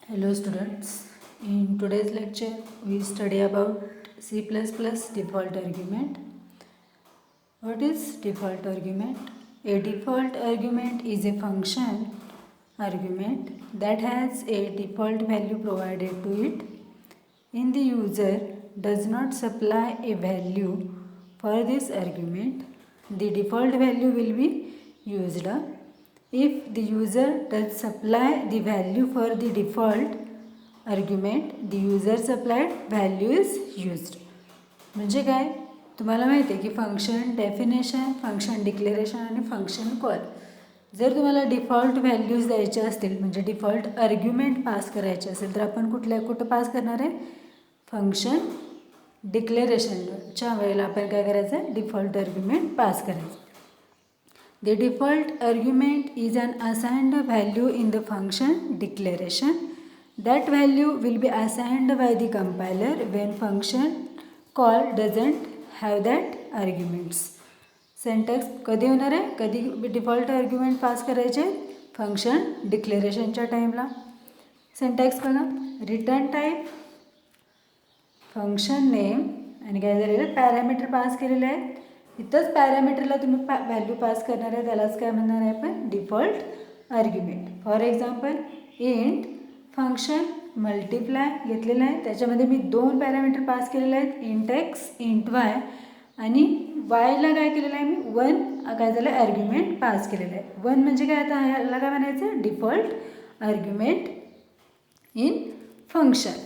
Hello students, in today's lecture we study about C++ default argument. What is default argument? A default argument is a function argument that has a default value provided to it. In the user does not supply a value for this argument, the default value will be used up. If the user does supply the value for the default argument, the user supplied value is used. म्हणजे काय तुम्हाला माहिती आहे की function definition, function declaration आणि function call. जर तुम्हाला default values द्यायचे असतील म्हणजे डिफॉल्ट आर्ग्युमेंट पास करायचे असेल तर आपण कुठं पास करणार आहे? फंक्शन डिक्लेरेशनच्या वेळेला आपण काय करायचं? डिफॉल्ट आर्ग्युमेंट पास करायचं. The default argument is an assigned value in the function declaration. That value will be assigned by the compiler when function call doesn't have that arguments. Syntax कधी होणार आहे? कधी default argument pass करायचे? Function डिक्लेरेशनच्या टाईमला. Syntax बघा, return type, function name आणि काय झालेलं पॅरामीटर पास केलेले आहेत. इथंच पॅरामीटरला तुम्ही व्हॅल्यू पास करणार आहे त्यालाच काय म्हणणार आहे आपण? Default argument. For example int function multiply घेतलेलं आहे, त्याच्यामध्ये मी 2 पॅरामीटर पास केलेले आहेत, इंट एक्स इंट वाय, आणि वायला काय केलेलं आहे मी 1 काय झालं आर्ग्युमेंट पास केलेलं आहे. 1 म्हणजे काय? आता ह्याला काय म्हणायचं? Default argument in function.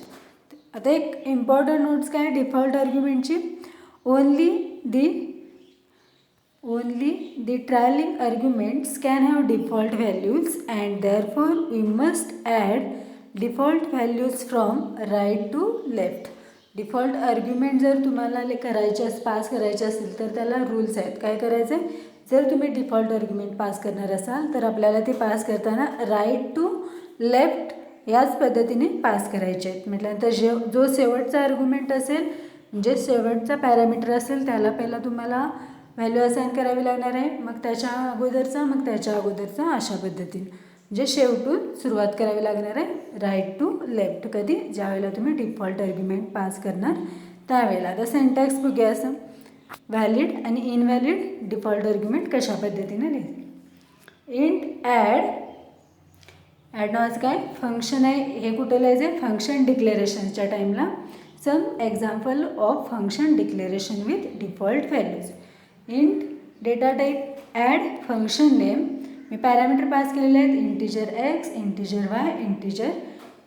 आता एक इम्पॉर्टंट नोट्स काय default आर्ग्युमेंटची? Only the trailing arguments can have default values and therefore we must add default values from right to left. Default argument जर तुम्हाला करायचे पास करायचे असेल तर त्याला रूल्स आहेत. काय करायचं आहे? जर तुम्ही डिफॉल्ट आर्ग्युमेंट पास करणार असाल तर आपल्याला ते पास करताना राईट टू लेफ्ट याच पद्धतीने पास करायचे आहेत. म्हटल्यानंतर जो शेवटचा आर्ग्युमेंट असेल म्हणजे शेवटचा पॅरामीटर असेल त्याला पहिला तुम्हाला व्हॅल्यू असाइन करावी लागणार आहे, मग त्याच्या अगोदरचा अशा पद्धतीने म्हणजे शेवटून सुरुवात करावी लागणार आहे राईट टू लेफ्ट. कधी? ज्यावेळेला तुम्ही डिफॉल्ट आर्ग्युमेंट पास करणार त्यावेळेला. आता सिंटॅक्स बघूया. असं व्हॅलिड आणि इनव्हॅलिड डिफॉल्ट आर्ग्युमेंट कशा पद्धतीने लिहिते. इंट ॲड नावाचं काय फंक्शन आहे, हे कुठं लिहायचं आहे? फंक्शन डिक्लेरेशनच्या टाईमला. Some example of function declaration with default values. Int data type, add function name, मी पॅरामीटर पास केलेले आहेत integer x, integer y, integer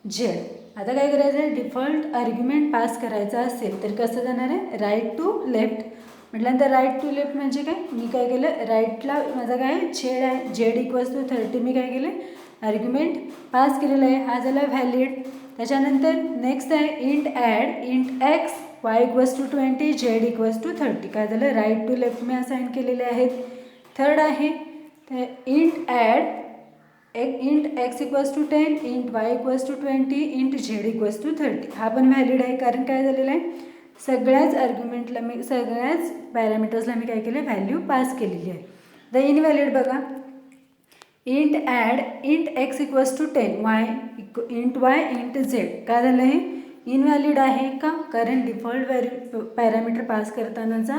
z. आता काय करायचं आहे? डिफॉल्ट आर्ग्युमेंट पास करायचा असेल तर कसं जाणार आहे? Right to left. म्हटल्यानंतर राईट टू लेफ्ट म्हणजे काय? मी काय केलं? राईटला माझा काय झेड आहे, झेड इक्वल्स टू 30 मी काय केलं? आर्ग्युमेंट पास केलेलं आहे. हा झाला व्हॅलिड. त्याच्यानंतर नेक्स्ट आहे int add int x y equals to 20, z equals to 30. काय झालं? राईट टू लेफ्ट मी असाइन केलेले आहेत. थर्ड आहे int add int x equals to 10, int y equals to 20, int z equals to 30. हा पण व्हॅलिड आहे कारण काय झालेलं आहे? सगळ्याच आर्ग्युमेंटला मी सगळ्याच पॅरामीटर्सला मी काय केलं? व्हॅल्यू पास केलेली आहे. द इनव्हॅलिड बघा, int add int x equals to 10, int y int z. काय झालं? हे इनव्हॅलिड आहे का? कारण डिफॉल्ट पॅरामीटर पास करतानाचा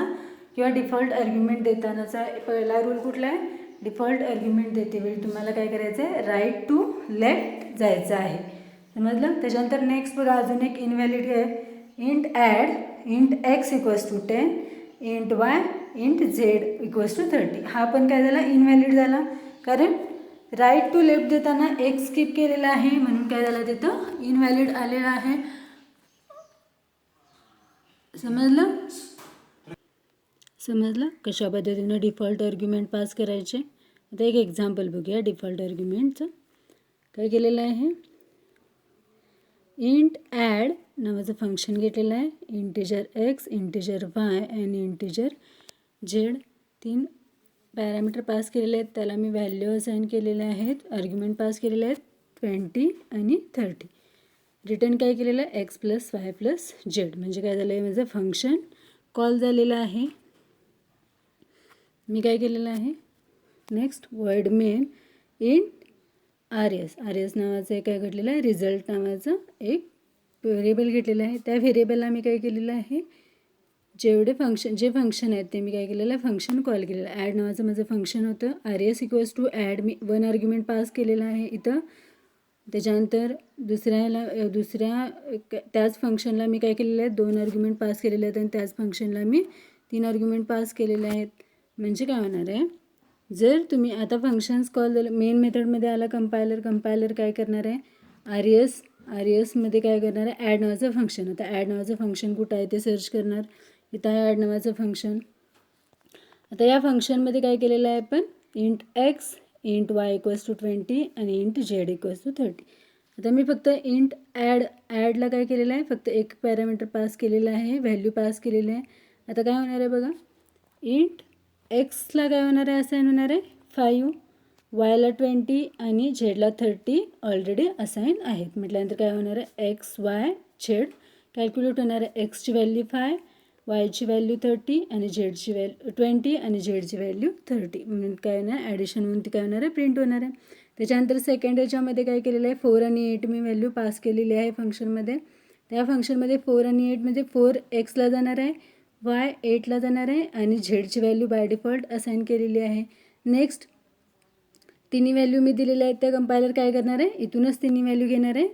किंवा डिफॉल्ट आर्ग्युमेंट देतानाचा पहिला रूल कुठला आहे? डिफॉल्ट आर्ग्युमेंट देते वेळी तुम्हाला काय करायचं आहे? राईट टू लेफ्ट जायचं आहे. समजलं? त्याच्यानंतर नेक्स्ट बघा अजून एक इनव्हॅलिड आहे. Int add int x equals to 10, int y int z equals to 30. हा पण काय झाला? इनव्हॅलिड झाला कारण राईट टू लेफ्ट देताना एक स्किप केलेला आहे म्हणून काय झालं? तिथं इनव्हॅलिड आलेला आहे. समजलं कशा पद्धतीनं डिफॉल्ट आर्ग्युमेंट पास करायचे. आता एक एक्झाम्पल बघूया डिफॉल्ट आर्ग्युमेंटचं. काय केलेलं आहे? इंट ॲड नावाचं फंक्शन घेतलेलं आहे. इंटिजर एक्स, इंटिजर वाय आणि इंटिजर झेड 3 पॅरामीटर पास केलेले आहेत. त्याला मी व्हॅल्यू असाइन केलेले आहेत, आर्ग्युमेंट पास केलेले आहेत 20 आणि 30. रिटर्न काय केलेलं आहे? X plus y plus Z. म्हणजे काय झालं आहे? माझं फंक्शन कॉल झालेलं आहे. मी काय केलेलं आहे? Next word main int R S नावाचं एक काय घेतलेलं आहे, रिझल्ट नावाचं एक व्हेरिएबल घेतलेलं आहे. त्या व्हेरिएबलला मी काय केलेलं आहे, जे फंक्शन आहेत ते मी काय केलेलं आहे, फंक्शन कॉल केलेलं आहे. ॲड नावाचं माझं फंक्शन होतं. R S equals to add मी 1 आर्ग्युमेंट पास केलेलं आहे इथं. त्याच्यानंतर दुसऱ्या त्याच फंक्शनला मी काय केलेलं आहे, 2 आर्ग्युमेंट पास केलेले आहेत आणि त्याच फंक्शनला मी 3 आर्ग्युमेंट पास केलेले आहेत. म्हणजे काय होणार आहे, जर तुम्ही आता फंक्शन्स कॉल झालं, मेन मेथडमध्ये आला कंपायलर काय करणार आहे, आर एसमध्ये काय करणार आहे, ॲड नावाचं फंक्शन. आता ॲड नावाचं फंक्शन कुठं आहे ते सर्च करणार. इथं आहे ॲड नावाचं फंक्शन. आता या फंक्शनमध्ये काय केलेलं आहे आपण, int x, int y equals to 20 आणि इंट झेड इक्वल्स टू 30. आता मी फक्त इंट ॲडला काय केलेलं आहे, फक्त एक पॅरामीटर पास केलेलं आहे, व्हॅल्यू पास केलेली आहे. आता काय होणार आहे बघा, इंट एक्सला काय होणार आहे, असाईन होणार आहे 5, वायला 20 आणि झेडला 30 ऑलरेडी असाईन आहेत. म्हटल्यानंतर काय होणार आहे, एक्स वाय झेड कॅल्क्युलेट होणार आहे. एक्सची व्हॅल्यू 5, वायची व्हॅल्यू 30 आणि झेडची व्हॅल्यू 20 आणि झेडची व्हॅल्यू 30. म्हणून काय होणार, ॲडिशन होऊन ती काय होणार आहे, प्रिंट होणार आहे. त्याच्यानंतर सेकंड याच्यामध्ये काय केलेलं आहे, 4 आणि 8 मी व्हॅल्यू पास केलेली आहे फंक्शनमध्ये. त्या फंक्शनमध्ये 4 आणि 8 म्हणजे 4 एक्सला जाणार आहे, वाय 8ला जाणार आहे आणि झेडची व्हॅल्यू बाय डिफॉल्ट असाईन केलेली आहे. नेक्स्ट तिन्ही व्हॅल्यू मी दिलेल्या आहेत, त्या कंपायलर काय करणार आहे, इथूनच तिन्ही व्हॅल्यू घेणार आहे.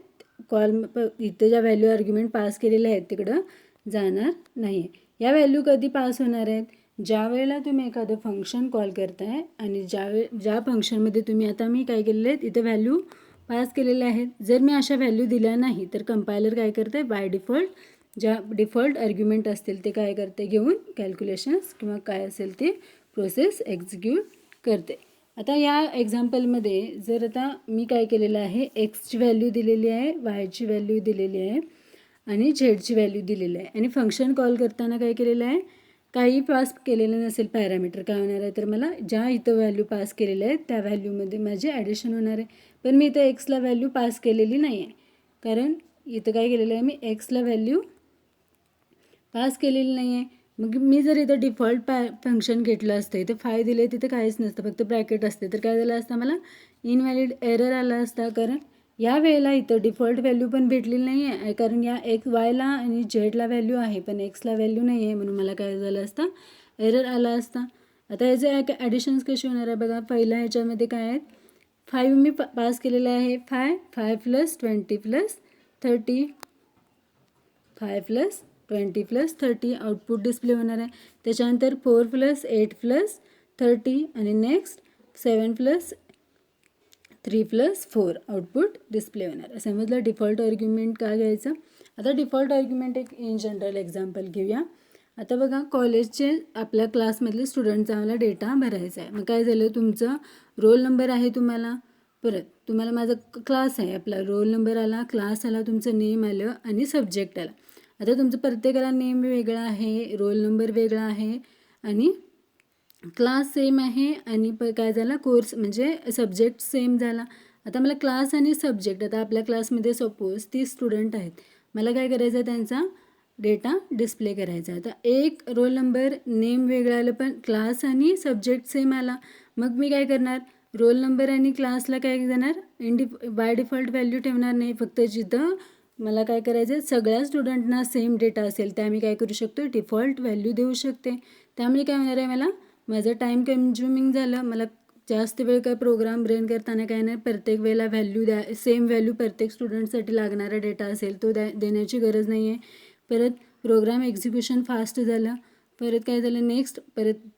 इथं ज्या व्हॅल्यू आर्ग्युमेंट पास केलेल्या आहेत तिकडं जाणार नाही. या व्हॅल्यू कधी पास होणार आहेत, ज्या वेळेला तुम्ही एखादं फंक्शन कॉल करताय आणि ज्या फंक्शनमध्ये तुम्ही आता मी काय केलेलं आहे, इथं व्हॅल्यू पास केलेल्या आहेत. जर मी अशा व्हॅल्यू दिल्या नाही तर कंपायलर काय करतं आहे, बाय डिफॉल्ट ज्या डिफॉल्ट आर्ग्युमेंट असतील ते काय करते, घेऊन कॅल्क्युलेशन्स किंवा काय असेल ते प्रोसेस एक्झिक्यूट करते. आता या एक्झाम्पलमध्ये जर आता मी काय केलेलं आहे, एक्सची व्हॅल्यू दिलेली आहे, वायची व्हॅल्यू दिलेली आहे आणि झेडची व्हॅल्यू दिलेली आहे आणि फंक्शन कॉल करताना काय केलेलं आहे, काही पास केलेलं नसेल पॅरामीटर, काय होणार आहे, तर मला ज्या इथं व्हॅल्यू पास केलेल्या आहेत त्या व्हॅल्यूमध्ये माझे ॲडिशन होणार आहे. पण मी इथं एक्सला व्हॅल्यू पास केलेली नाही आहे, कारण इथं काय केलेलं आहे, मी एक्सला व्हॅल्यू पास केलेली नाही आहे. मग मी जर इथं डिफॉल्ट फंक्शन घेतलं असतं, इथं 5 दिले, तिथं काहीच नसतं, फक्त ब्रॅकेट असते, तर काय झालं असतं, मला इनव्हॅलिड एरर आला असता. कारण या वेळेला इथं डिफॉल्ट व्हॅल्यू पण भेटलेली नाही आहे, कारण या वायला आणि झेडला व्हॅल्यू आहे पण एक्सला व्हॅल्यू नाही आहे, म्हणून मला काय झालं असतं, एरर आला असता. आता याचे ॲडिशन्स कसे होणार आहे बघा, पहिल्या ह्याच्यामध्ये काय आहेत, 5 मी पास केलेलं आहे, 5 plus 20 plus 30, 5 plus 20 plus 30 output display होणार आहे. त्याच्यानंतर 4 प्लस 8 प्लस 30 आणि next 7 plus 3 plus 4 output display होणार. समजलं डिफॉल्ट आर्ग्युमेंट का घ्यायचं. आता डिफॉल्ट आर्ग्युमेंट एक इन जनरल एक्झाम्पल घेऊया. आता बघा, कॉलेजचे आपल्या क्लासमधले स्टुडंटचा आम्हाला डेटा भरायचा आहे. मग काय झालं, तुमचं रोल नंबर आहे, तुम्हाला माझा क्लास आहे, आपला रोल नंबर आला, क्लास आला, तुमचं नेम आलं आणि सब्जेक्ट आला. आता तुमचं प्रत्येकाला नेम वेगळा आहे, रोल नंबर वेगळा आहे आणि क्लास सेम आहे आणि काय झाला, कोर्स म्हणजे सब्जेक्ट सेम झाला. आता मला क्लास आणि सब्जेक्ट, आता आपल्या क्लासमध्ये सपोज 30 स्टुडंट आहेत, मला काय करायचं आहे, त्यांचा डेटा डिस्प्ले करायचा. आता एक रोल नंबर नेम वेगळा आलं पण क्लास आणि सब्जेक्ट सेम आला, मग मी काय करणार, रोल नंबर आणि क्लासला काय जाणार, बाय डिफॉल्ट व्हॅल्यू ठेवणार नाही. फक्त जिथं मला काय करायचं आहे, सगळ्या स्टुडंटना सेम डेटा असेल त्या मी काय करू शकतो, डिफॉल्ट व्हॅल्यू देऊ शकते. त्यामुळे काय होणार आहे, माझं टाईम कन्झ्युमिंग झालं, मला जास्त वेळ काय प्रोग्राम रन करताना काय नाही, प्रत्येक वेळेला व्हॅल्यू सेम व्हॅल्यू प्रत्येक स्टुडंटसाठी लागणारा डेटा असेल तो देण्याची गरज नाही आहे. परत प्रोग्राम एक्झिक्युशन फास्ट झालं. परत काय झालं, नेक्स्ट परत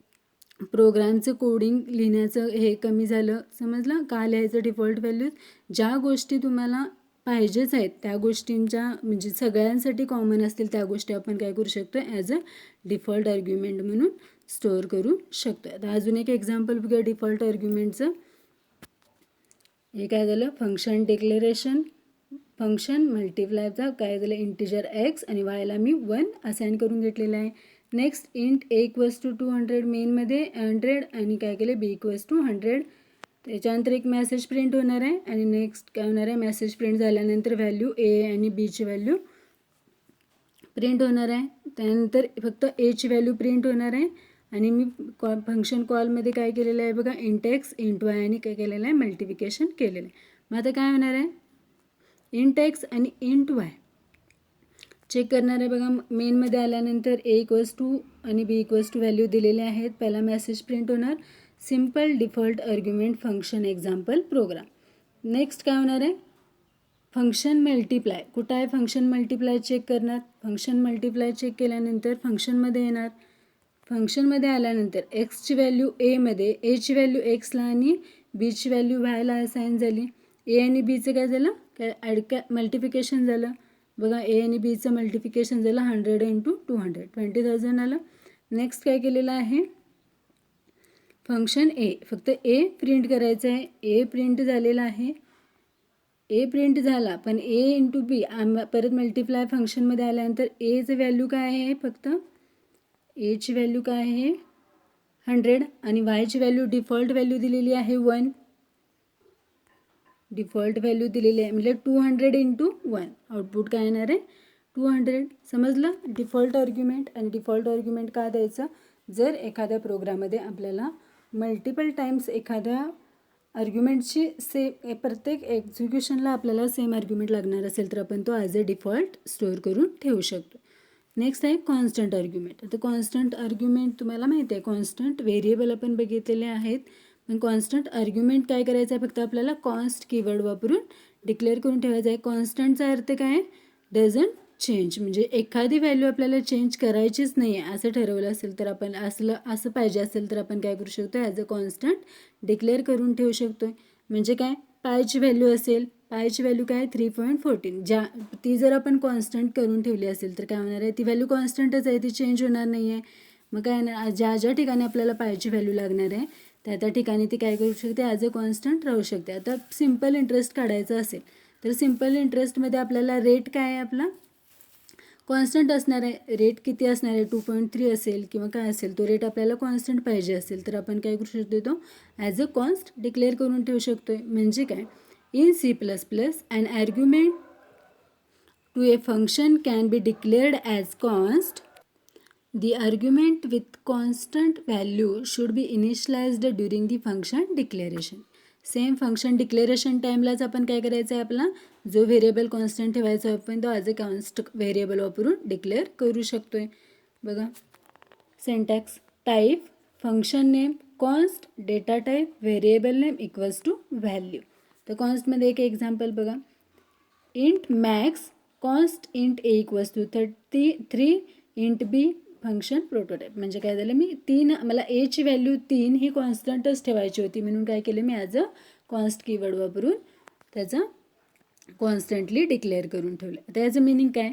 प्रोग्रामचं कोडिंग लिहिण्याचं हे कमी झालं. समजलं का लिहायचं डिफॉल्ट व्हॅल्यूज, ज्या गोष्टी तुम्हाला पाहिजेच आहेत त्या गोष्टींच्या म्हणजे सगळ्यांसाठी कॉमन असतील त्या गोष्टी आपण काय करू शकतो, ॲज अ डिफॉल्ट आर्ग्युमेंट म्हणून स्टोअर करू शकतो. आता अजून एक एक्झाम्पल बघूया डिफॉल्ट आर्ग्युमेंटचं. हे काय झालं, फंक्शन डिक्लेरेशन, फंक्शन मल्टिप्लायचा काय झालं, इंटिजर एक्स आणि वायला मी 1 असाईन करून घेतलेलं आहे. Next int a equals to 200, मेनमध्ये 100 आणि काय केलं, बी इक्वल्स टू 100. त्याच्यानंतर एक मेसेज प्रिंट होणार आहे आणि नेक्स्ट काय होणार आहे, मेसेज प्रिंट झाल्यानंतर व्हॅल्यू ए आणि बीची व्हॅल्यू प्रिंट होणार आहे. त्यानंतर फक्त एची व्हॅल्यू प्रिंट होणार आहे आणि मी फंक्शन कॉलमध्ये काय केलेलं आहे बघा, इंट एक्स इंट वाय आणि काय केलेलं आहे, मल्टिप्लिकेशन केलेलं आहे. मग आता काय होणार आहे, इंट एक्स आणि इंट वाय चेक करणार आहे बघा. मेनमध्ये आल्यानंतर ए इक्वल्स टू आणि बी इक्वल्स टू व्हॅल्यू दिलेले आहेत. पहिला मेसेज प्रिंट होणार, simple default argument function example program. Next काय होणार आहे, फंक्शन मल्टिप्लाय. कुठं आहे फंक्शन मल्टिप्लाय चेक करणार. फंक्शन मल्टिप्लाय चेक केल्यानंतर फंक्शनमध्ये येणार. फंक्शनमध्ये आल्यानंतर एक्सची व्हॅल्यू एमध्ये, एची व्हॅल्यू एक्सला आणि बीची व्हॅल्यू वायला असाईन झाली. ए आणि बीचं काय झालं, काय मल्टिफिकेशन झालं बघा. ए आणि बीचं मल्टिफिकेशन झालं 100 × 200 20,000 आलं. नेक्स्ट काय केलेलं आहे, फंक्शन ए, फक्त ए प्रिंट करायचं आहे. ए प्रिंट झालेला आहे, ए प्रिंट झाला, पण ए इंटू बी परत मल्टिप्लाय फंक्शनमध्ये आल्यानंतर एचं व्हॅल्यू काय आहे, फक्त एची व्हॅल्यू काय आहे 100 आणि वायची व्हॅल्यू डिफॉल्ट व्हॅल्यू दिलेली आहे 1. डिफॉल्ट व्हॅल्यू दिलेली आहे म्हणजे 200 × 1. आउटपुट काय येणार आहे 200. समजलं. Default argument. आणि डिफॉल्ट आर्ग्युमेंट का द्यायचं, जर एखाद्या प्रोग्राममध्ये आपल्याला मल्टिपल टाइम्स एखाद्या आर्ग्युमेंटची प्रत्येक एक्झिक्युशनला आपल्याला सेम आर्ग्युमेंट लागणार असेल तर आपण तो ॲज अ डिफॉल्ट स्टोअर करून ठेवू शकतो. नेक्स्ट आहे कॉन्स्टंट आर्ग्युमेंट. आता कॉन्स्टंट आर्ग्युमेंट तुम्हाला माहिती आहे, कॉन्स्टंट व्हेरिएबल आपण बघितलेले आहेत, पण कॉन्स्टंट आर्ग्युमेंट काय करायचं आहे, फक्त आपल्याला कॉन्स्ट कीवर्ड वापरून डिक्लेअर करून ठेवायचं आहे. कॉन्स्टंटचा अर्थ काय, डझंट चेंज, म्हणजे एखादी व्हॅल्यू आपल्याला चेंज करायचीच नाही आहे असं ठरवलं असेल तर आपण असं पाहिजे असेल तर आपण काय करू शकतो, ॲज अ कॉन्स्टंट डिक्लेअर करून ठेवू शकतो. म्हणजे काय, पायची व्हॅल्यू असेल, पायची व्हॅल्यू काय 3.14, ती जर आपण कॉन्स्टंट करून ठेवली असेल तर काय होणार आहे, ती व्हॅल्यू कॉन्स्टंटच आहे, ती चेंज होणार नाही आहे. मग काय, ज्या ठिकाणी आपल्याला पायची व्हॅल्यू लागणार आहे त्या ठिकाणी ती काय करू शकते, ॲज अ कॉन्स्टंट राहू शकते. आता सिम्पल इंटरेस्ट काढायचं असेल तर सिम्पल इंटरेस्टमध्ये आपल्याला रेट काय आहे, आपला कॉन्स्टंट असणार आहे. रेट किती असणार आहे, 2.3 असेल किंवा काय असेल, तो रेट आपल्याला कॉन्स्टंट पाहिजे असेल तर आपण काय करू शकतो, तो ॲज अ कॉन्स्ट डिक्लेअर करून ठेवू शकतो आहे. म्हणजे काय, in C++, an argument to a function can be declared as const. The argument with constant value should be initialized during the function declaration. Same function declaration टाईमलाच आपण काय करायचं आहे, आपला जो व्हेरिएबल कॉन्स्टंट ठेवायचा आपण तो ॲज अ कॉन्स्ट व्हेरिएबल वापरून डिक्लेअर करू शकतो आहे. बघा syntax, type function name const, data type variable name equals to value. तर कॉन्स्टमध्ये एक एक्झाम्पल बघा, int max const int a equals to 33 int b function prototype. म्हणजे काय झालं, मला एची व्हॅल्यू 3 ही कॉन्स्टंटच ठेवायची होती म्हणून काय केलं, मी ॲज अ कॉन्स्ट कीवर्ड वापरून त्याचा कॉन्स्टंटली डिक्लेअर करून ठेवलं. आता याचं मिनिंग काय,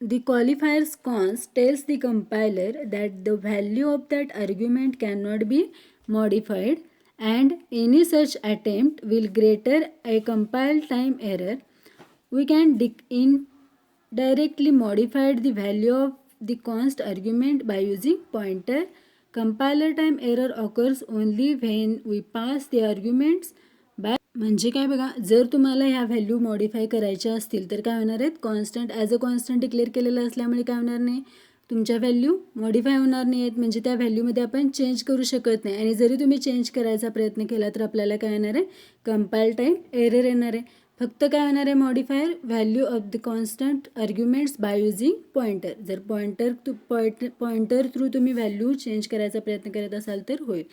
The qualifiers const tells the compiler that the value of that argument cannot be modified and any such attempt will greater a compile time error. We can indirectly modify the value of the const argument by using pointer. Compiler time error occurs only when we pass the arguments by. म्हणजे काय बघा, जर तुम्हाला ह्या value modify करायच्या असतील तर काय होणार आहेत, constant as a constant declare केलेलं असल्यामुळे काय होणार नाही, तुमच्या व्हॅल्यू मॉडिफाय होणार नाही आहेत. म्हणजे त्या व्हॅल्यूमध्ये आपण चेंज करू शकत नाही आणि जरी तुम्ही चेंज करायचा प्रयत्न केला तर आपल्याला काय येणार आहे, कंपाईल टाईम एरर येणार आहे. फक्त काय होणार आहे, modifier value of the constant arguments by using pointer. जर पॉइंटर थ्रू तुम्ही व्हॅल्यू चेंज करायचा प्रयत्न करत असाल तर होईल.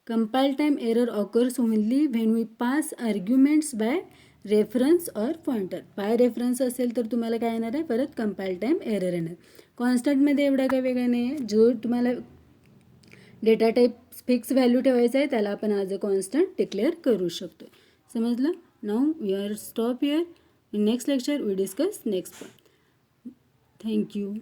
Compile time error occurs only when we pass arguments by reference or pointer. By reference असेल तर तुम्हाला काय येणार आहे, परत कंपाईल टाईम एरर येणार. कॉन्स्टंटमध्ये एवढा काय वेगळा नाही आहे. जो तुम्हाला डेटा टाईप फिक्स व्हॅल्यू ठेवायचा आहे त्याला आपण ॲज अ कॉन्स्टंट डिक्लेअर करू शकतो. समजलं. Now we are stop here. In next lecture we discuss next point. Thank you.